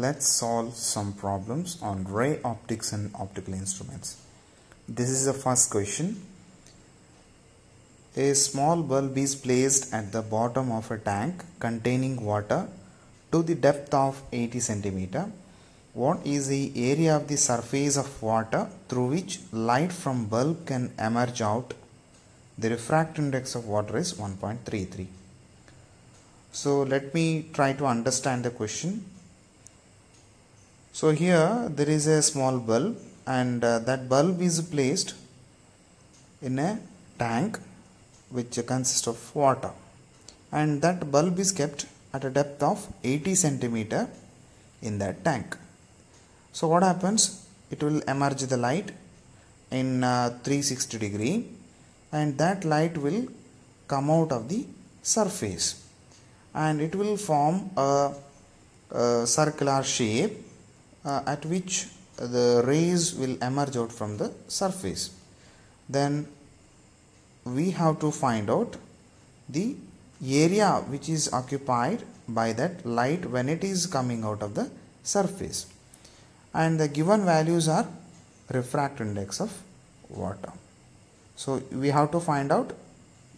Let's solve some problems on ray optics and optical instruments. This is the first question. A small bulb is placed at the bottom of a tank containing water to the depth of 80 cm. What is the area of the surface of water through which light from bulb can emerge out? The refractive index of water is 1.33. So let me try to understand the question. So here there is a small bulb and that bulb is placed in a tank which consists of water, and that bulb is kept at a depth of 80 cm in that tank. So what happens? It will emerge the light in 360 degree, and that light will come out of the surface and it will form a circular shape at which the rays will emerge out from the surface. Then we have to find out the area which is occupied by that light when it is coming out of the surface, and the given values are refractive index of water. So we have to find out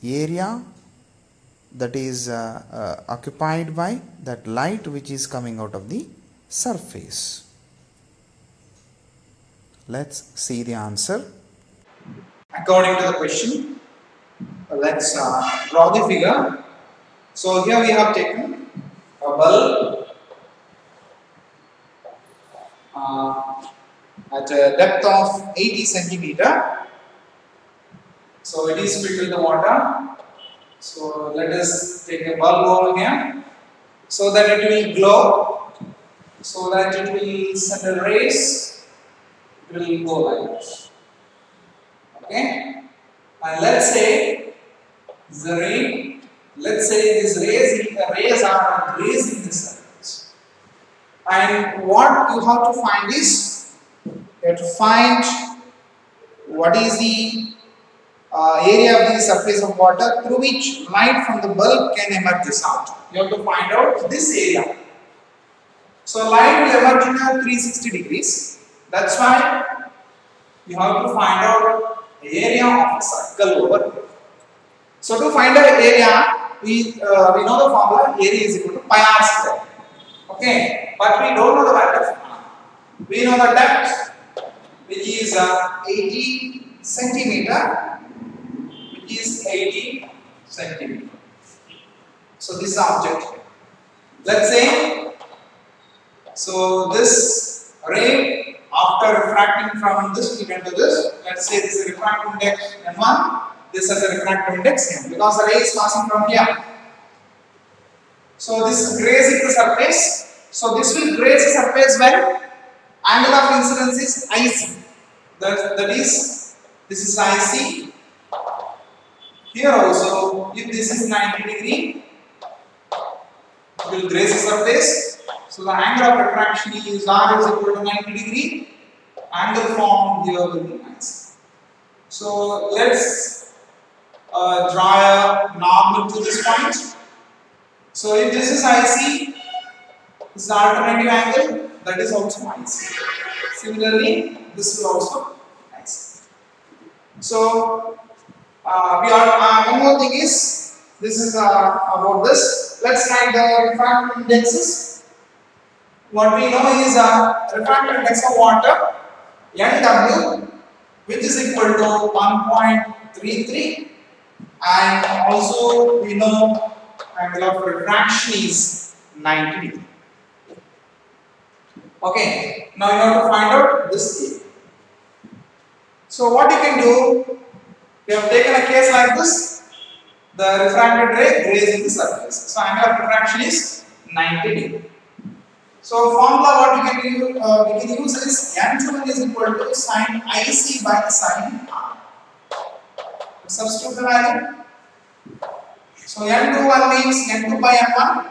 area that is occupied by that light which is coming out of the surface. Let's see the answer. According to the question, let's draw the figure. So here we have taken a bulb at a depth of 80 cm. So it is filled with the water. So let us take a bulb over here so that it will glow, so that it will send a rays. It will go like this. Okay, and let's say the ray, let's say these rays are grazing the surface, and what you have to find is, you have to find what is the area of the surface of water through which light from the bulb can emerge out. You have to find out this area. So light will emerge in 360 degrees. That's why you have to find out the area of a circle over here. So to find out area, we know the formula area is equal to pi r square. Okay, but we don't know the value of r. We know the depth, which is 80 centimeter, which is 80 centimeter. So this is the object. Let's say, so this ray, after refracting from this event to this, let's say this is a refractive index m1, this has a refractive index m, because the ray is passing from here. So this is grazing the surface. So this will graze the surface when angle of incidence is IC. That is, this is IC. Here also, if this is 90 degree, it will graze the surface. So the angle of refraction is R is equal to 90 degree. Angle formed here will be nice. So let's draw a normal to this point. So if this is IC, this is the alternative angle, that is also IC. Similarly, this will also IC. So one more thing is, this is about this. Let's write the refractive indexes. What we know is refractive index of water, NW, which is equal to 1.33, and also we know angle of refraction is 90 degree. Okay, now you have to find out this area. So what you can do, we have taken a case like this, the refracted ray grazing the surface. So angle of refraction is 90 degree. So formula what we can use is N2 is equal to sin IC by sin R. Substitute the value. So N21 means N2 by N1.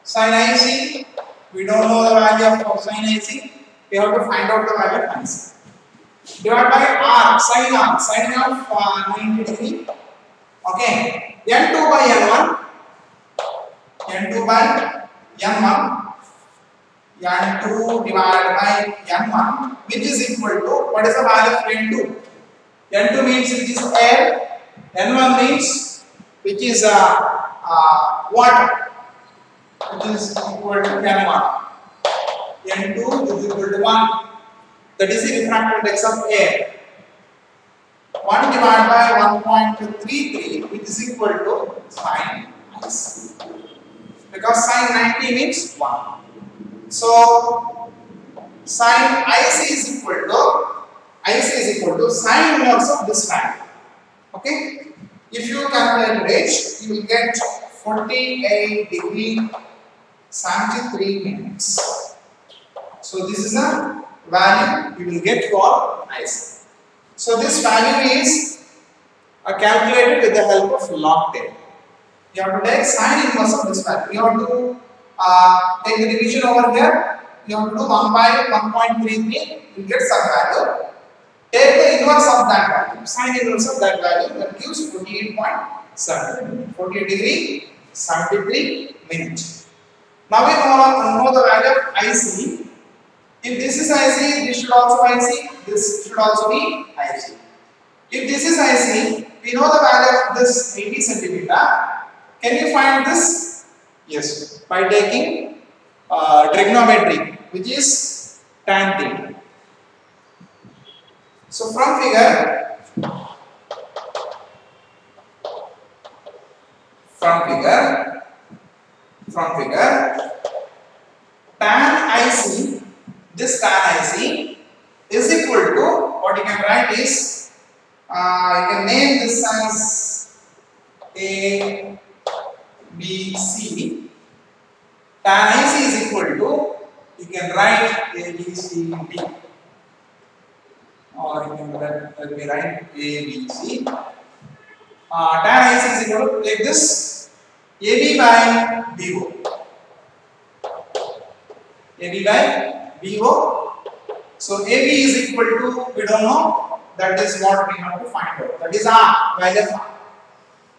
Sin IC, we don't know the value of sin IC. We have to find out the value of IC. Divided by R, sin of 90 degree. Okay, N2 by N1. n2 divided by n1, which is equal to, what is the value of n2? N2 means which is air, n1 means which is water, which is equal to n1. N2 is equal to 1. That is the refractive index of air. 1 divided by 1.33, which is equal to sin IC. Because sin 90 means 1. So sin IC is equal to sin inverse of this value. Okay? If you calculate it, you will get 48 degree 73 minutes. So this is a value you will get for IC. So this value is calculated with the help of log table. You have to take sin inverse of this value. You have to take the division over here. You have to do 1 by 1.33. You get some value. Take the inverse of that value. Sin inverse of that value, that gives 48.7. 48 degree 73 minutes. Now we know the value of IC. If this is IC, this should also IC. This should also be IC. If this is IC, we know the value of this 80 centimeter. Can you find this? Yes, by taking trigonometry, which is tan theta. So from figure, tan IC, this tan IC is equal to, what you can write is, you can name this as A, B, C. Tan IC is equal to, you can write A, B, C, D. Or you can let me write A, B, C. Tan IC is equal to, take this AB by BO. AB by BO. So AB is equal to, we don't know, that is what we have to find out. That is R, value of R.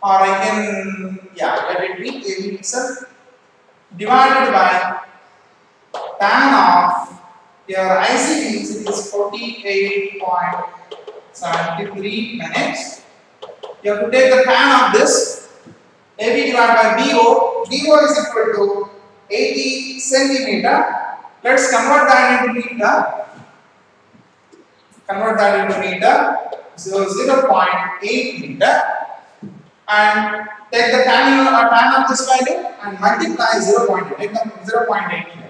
Or I can, let it be AB itself, divided by tan of, here IC means it is 48.73 minutes. You have to take the tan of this, AB divided by BO. BO is equal to 80 centimeter. Let's convert that into meter. So 0.8 meter. And take the tan of this value and multiply 0.8. Take 0.8 here.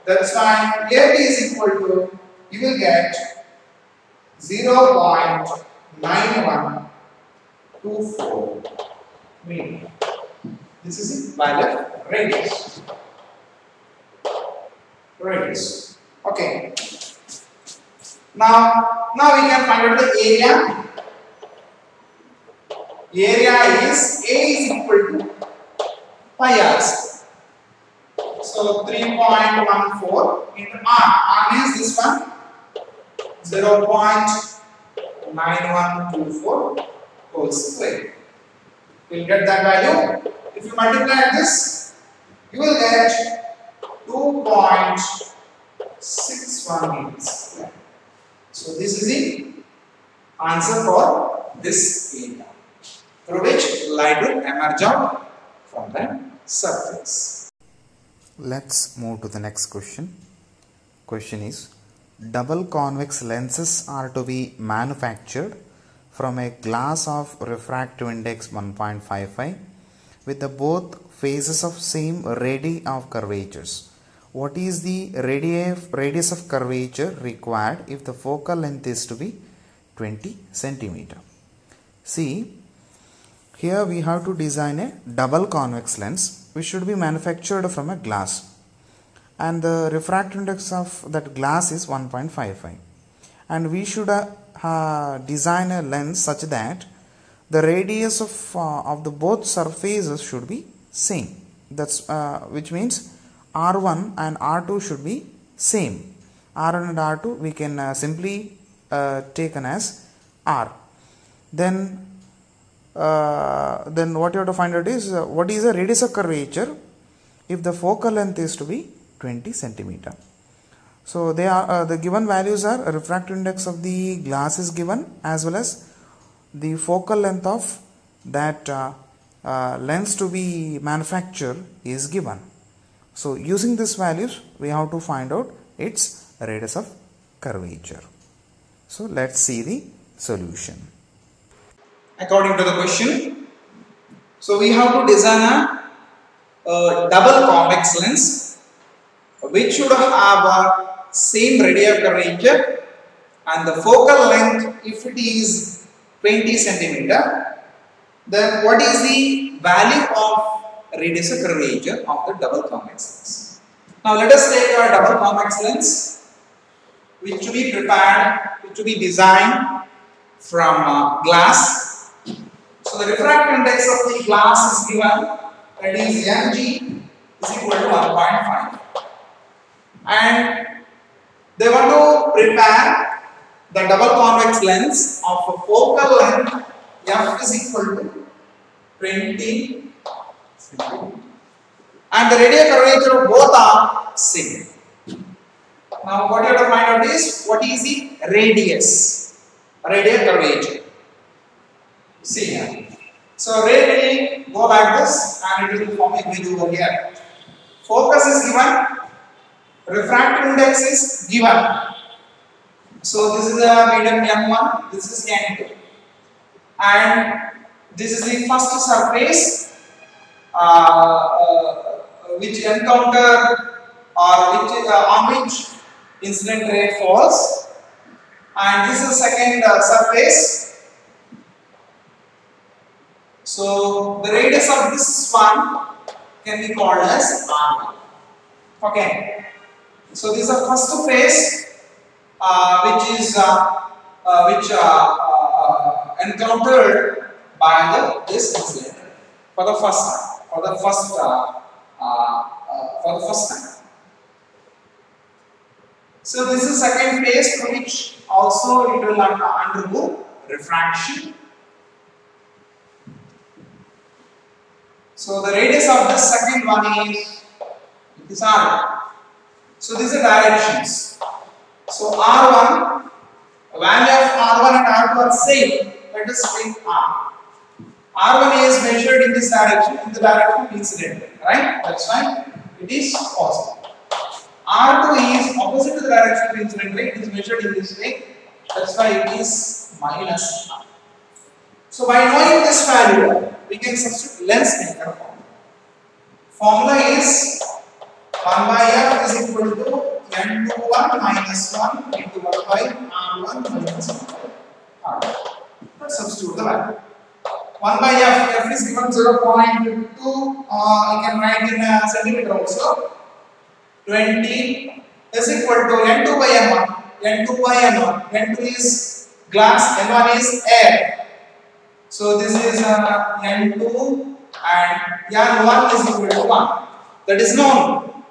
That's why AB is equal to, you will get 0.9124 meter. This is the value of radius. Okay. Now we can find out the area. Area is A is equal to pi r square. So 3.14 into R. R means this one 0.9124 whole square. You will get that value. If you multiply this, you will get 2.61 meters. So this is the answer for this area, through which light will emerge out from the surface. Let's move to the next question. Question is, double convex lenses are to be manufactured from a glass of refractive index 1.55 with the both faces of same radii of curvatures. What is the radius of curvature required if the focal length is to be 20 centimeter? See, here we have to design a double convex lens which should be manufactured from a glass, and the refractive index of that glass is 1.55, and we should design a lens such that the radius of the both surfaces should be same. That's which means R1 and R2 should be same. R1 and R2 we can simply taken as R. Then what you have to find out is what is the radius of curvature if the focal length is to be 20 centimeter. So they are the given values are refractive index of the glass is given, as well as the focal length of that lens to be manufactured is given. So using these values we have to find out its radius of curvature. So let's see the solution. According to the question, so we have to design a double convex lens which should have a same radius curvature, and the focal length, if it is 20 centimeter, then what is the value of radius of curvature of the double convex lens? Now let us take a double convex lens which to be prepared, which to be designed from glass. So the refractive index of the glass is given, that is mg is equal to 1.5, and they want to prepare the double convex lens of a focal length f is equal to 20 cm, and the radius curvature of both are same. Now what you have to find out is what is the radius curvature. See here. So ray will go like this and it will form a grid over here. Focus is given, refractive index is given. So this is a medium M1, this is M2, and this is the first surface which encounter or which on which incident ray falls, and this is second surface. So the radius of this one can be called as R1. Okay. So this is the first phase which is encountered by this incident for the first time. For the first time. So this is second phase, for which also it will undergo refraction. So the radius of the second one is R1. So these are directions. So R1, value of R1 and R2 are same. Let us take R. R1 is measured in this direction, in the direction of incident, right? That's why it is positive. R2 is opposite to the direction of incident ray. It is measured in this way. That's why it is minus R. So by knowing this value, we can substitute lens maker formula. Formula is 1 by f is equal to n21 minus 1 into 1 by r1 minus 1 by r2. Let's substitute the value. 1 by f is given 0.2, you can write in centimeter also. 20 is equal to n2 by n1. n2 by n1. n2 is glass, n1 is air. So this is n2 and n1 is equal to 1. That is known.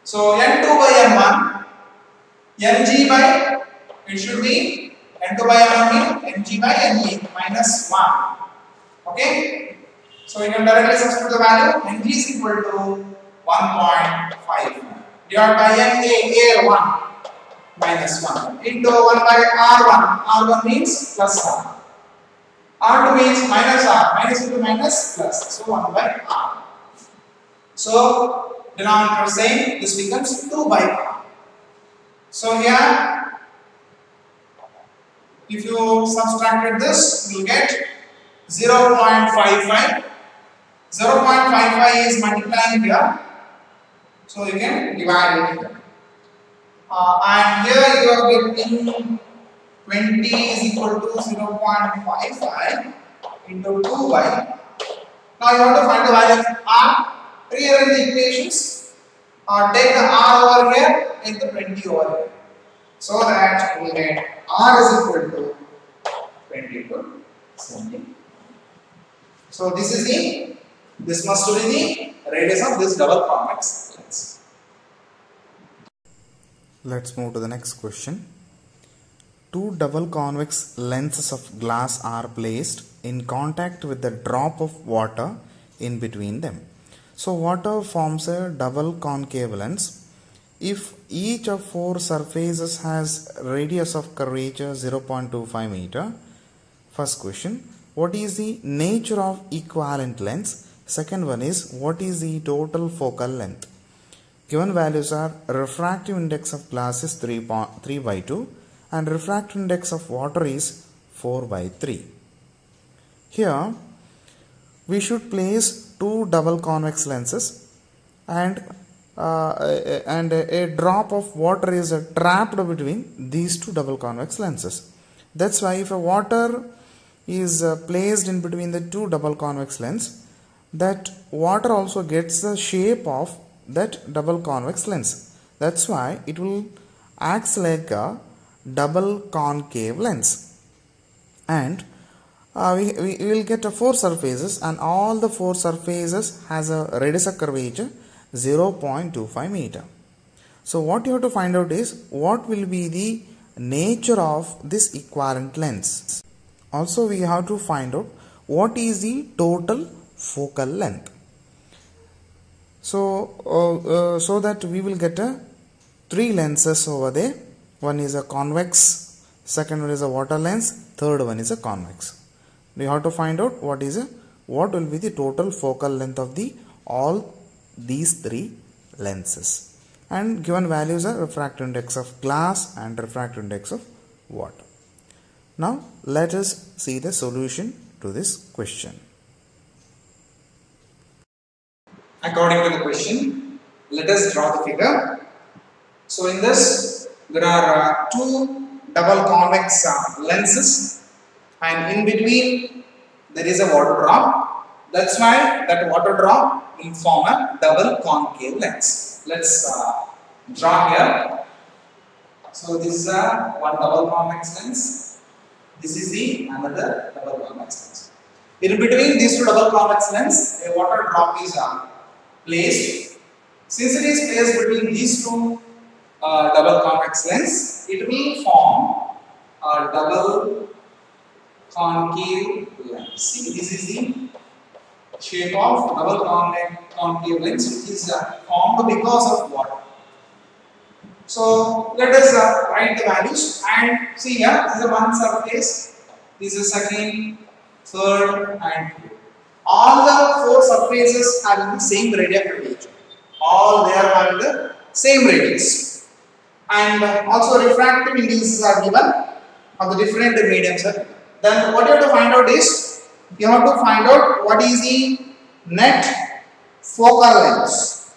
So n2 by n1, ng by, it should be n2 by n1 means ng by ng minus 1. Okay? So you can directly substitute the value. Ng is equal to 1.5 divided by na, air 1 minus 1 into 1 by r1. r1 means plus 1. R2 means minus R, minus into minus plus, so 1 by R. So denominator same, this becomes 2 by R. So here, if you subtracted this, you will get 0.55. 0.55 is multiplying here, so you can divide it here. And here you are getting 20 is equal to 0.55 into 2y. Now you want to find the value of R. Rearrange the equations. Take the R over here, take the 20 over here. So that we will get R is equal to 22 cm. So this must be the radius of this double convex lens. Let's move to the next question. Two double convex lenses of glass are placed in contact with a drop of water in between them. So water forms a double concave lens. If each of four surfaces has radius of curvature 0.25 meter, first question, what is the nature of equivalent lens? Second one is, what is the total focal length? Given values are refractive index of glass is 3/2 and refractive index of water is 4/3. Here we should place two double convex lenses and a drop of water is trapped between these two double convex lenses. That's why if a water is placed in between the two double convex lens, that water also gets the shape of that double convex lens. That's why it will act like a double concave lens. And we will get four surfaces, and all the four surfaces has a radius of curvature 0.25 meter. So what you have to find out is what will be the nature of this equivalent lens. Also we have to find out what is the total focal length. So that we will get three lenses over there. One is a convex, second one is a water lens, third one is a convex. We have to find out what will be the total focal length of all these three lenses, and given values are refractive index of glass and refractive index of water. Now let us see the solution to this question. According to the question, let us draw the figure. So in this, there are two double convex lenses, and in between there is a water drop. That's why that water drop will form a double concave lens. Let's draw here. So this is one double convex lens. This is the another double convex lens. In between these two double convex lens, a water drop is placed. Since it is placed between these two double convex lens, it will form a double concave lens. See, this is the shape of double concave lens, which is formed because of water. So let us write the values, and see here, this is one surface, this is second, third and fourth. All the four surfaces having the same radius curvature. All they are having the same radius. And also refractive indices are given of the different mediums. Then what you have to find out is, you have to find out what is the net focal length.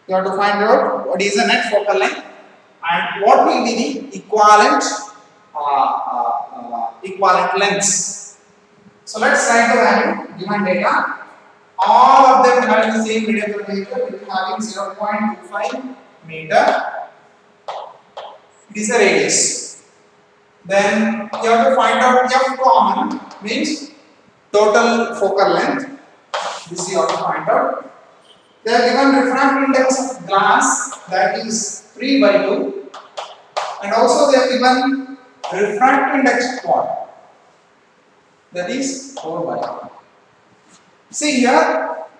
You have to find out what is the net focal length and what will be the equivalent lengths. So let's write the value given data. All of them having the same radius curvature, which is having 0.25 meter. It is the radius. Then you have to find out F common, means total focal length. This you have to find out. They are given refractive index of glass, that is 3/2, and also they are given refractive index of water, that is 4/1. See here,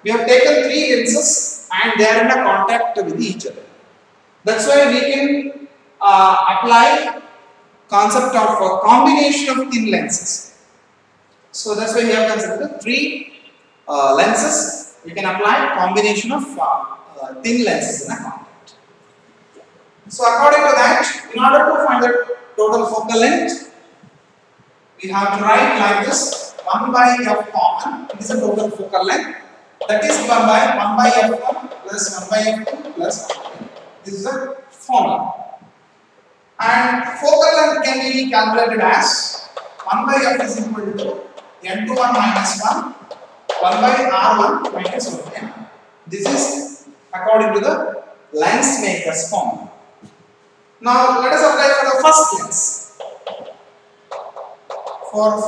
we have taken three lenses and they are in a contact with each other. That's why we can apply concept of a combination of thin lenses. So that's why we have considered three lenses. We can apply combination of thin lenses in a contact. So according to that, in order to find the total focal length, we have to write like this: 1/f common. It is a total focal length. That is given by 1/f1 plus 1/f2 plus 1/f. This is a formula. And focal length can be calculated as 1/f is equal to n21 minus 1, 1/r1 minus 1. This is according to the lens maker's formula. Now let us apply for the first lens. For the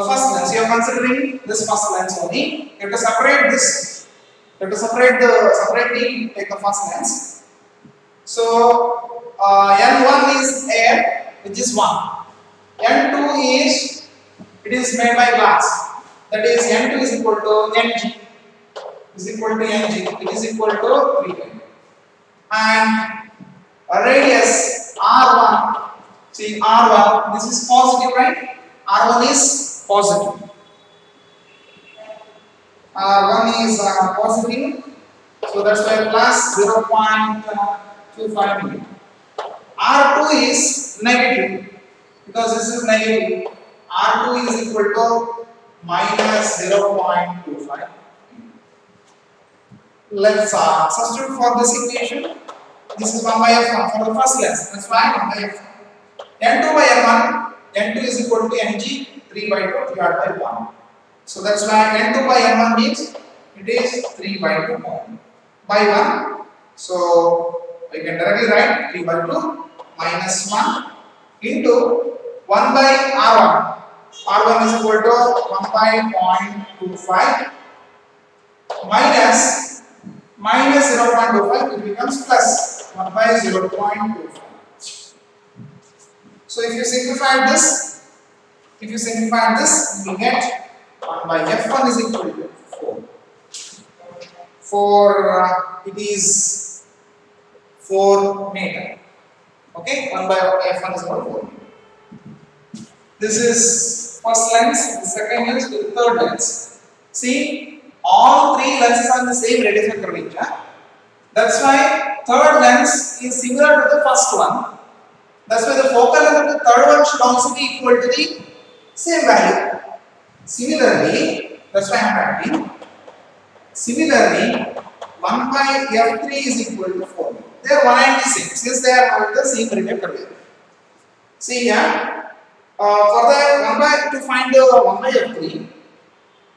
first lens, you are considering this first lens only. You have to separate this. You have to separately take the first lens. So n1 is air, which is 1. n2 is, it is made by glass, that is N2 is equal to Ng is equal to Ng, it is equal to 3 by 2. And radius R1, see R1, this is positive, right? R1 is positive. R1 is positive, so that's why plus 0.25 millimeter. R2 is negative, because this is negative. R2 is equal to minus 0.25. Let's substitute for this equation. This is 1 by f1 for the first lens. That's why 1 by f1. N2 by n1, N2 is equal to Ng 3 by 2 divided by 1. So that's why N2 by n1 means it is 3 by 2 by 1. So I can directly write 3 by 2 minus 1 into 1 by R1. R1 is equal to 1 by 0.25 minus 0.25, it becomes plus 1 by 0.25. So if you simplify this, you will get 1 by f1 is equal to 4. For it is 4 meter. Okay, 1 by f1 is equal to 4. This is first lens, the second lens, the third lens. See, all three lenses are the same radius and curvature. That's why third lens is similar to the first one. That's why the focal length of the third one should also be equal to the same value. Similarly, that's why I am writing. Similarly, 1 by f3 is equal to 4. They are one and the same since they are the same radius curvature. See here. For the to find the 1 by f3,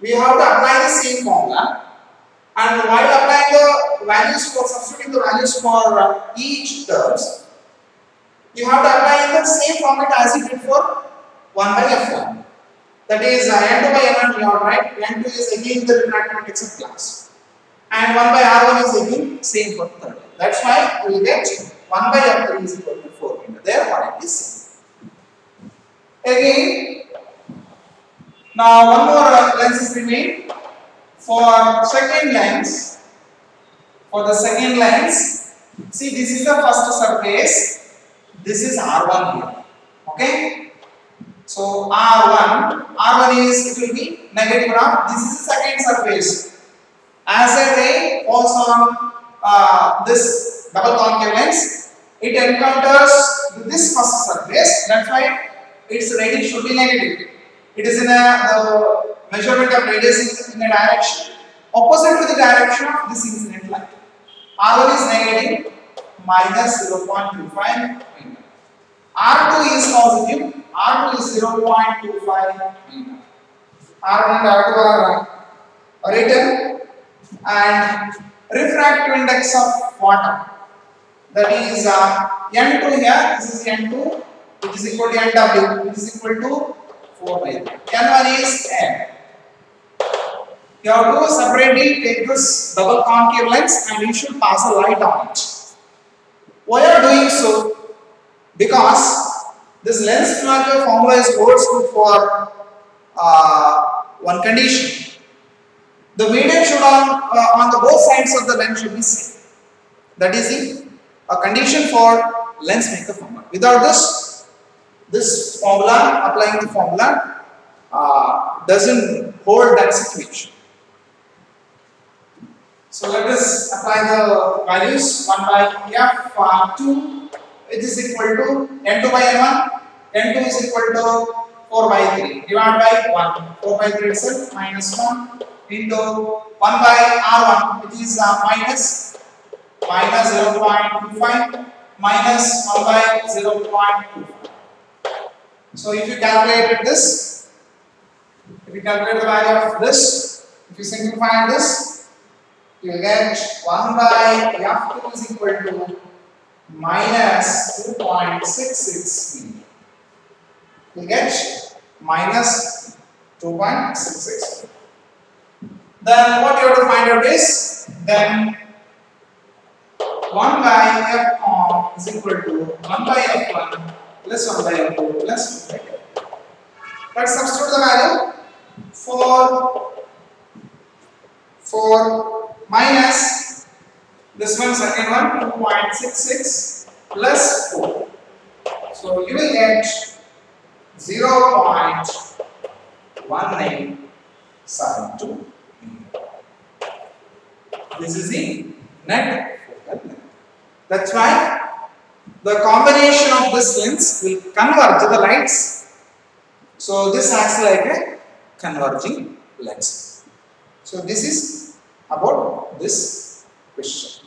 we have to apply the same formula, and while applying the values for substituting the values for each terms, you have to apply the same format as you did for 1 by f1. That is N2 by n1 you have right. N2 is again the refractive index of glass, and 1 by r1 is again same for third. That's why we will get 1 by f3 is equal to 4 meter. There what it is same. Again, now one more lens is remained. For second lens, see this is the first surface, this is R1 here. Okay, so R1 is, it will be negative graph. This is the second surface. As a ray falls on this double concave lens, it encounters this first surface. That's why its radius should be negative. It is in the measurement of radius in a direction opposite to the direction of this incident light. R1 is negative, minus 0.25 meter. R2 is positive, R2 is 0.25 meter. R1 and R2 are written, and refractive index of water, that is N2 here, this is N2, which is equal to NW, which is equal to 4 by 3. N1 is N. You have to separately take this double concave lens and you should pass a light on it. Why are you doing so? Because this lens Pinocchio formula is holds good for one condition. The medium should on the both sides of the lens should be same. That is a condition for lens maker formula. Without this formula, applying the formula doesn't hold that situation. So let us apply the values. 1 by f2, which is equal to N2 by n1. N2 is equal to 4 by 3 divided by 1. 4 by 3 itself minus 1 into 1 by r1, which is minus 0.25 minus 1 by 0.25. So if you calculate this, if you calculate the value of this, if you simplify this, you will get 1 by f2 is equal to minus 2.66 meter. You will get minus 2.66. Then what you have to find out is, then 1 by f is equal to 1 by f1 plus 1 by f2 plus 1 by f2. Let's substitute the value. 4 minus this one, second one, 2.66 plus 4. So you will get 0.1972. This is the net focal length. That's why the combination of this lens will converge the lights. So this acts like a converging lens. So this is about this question.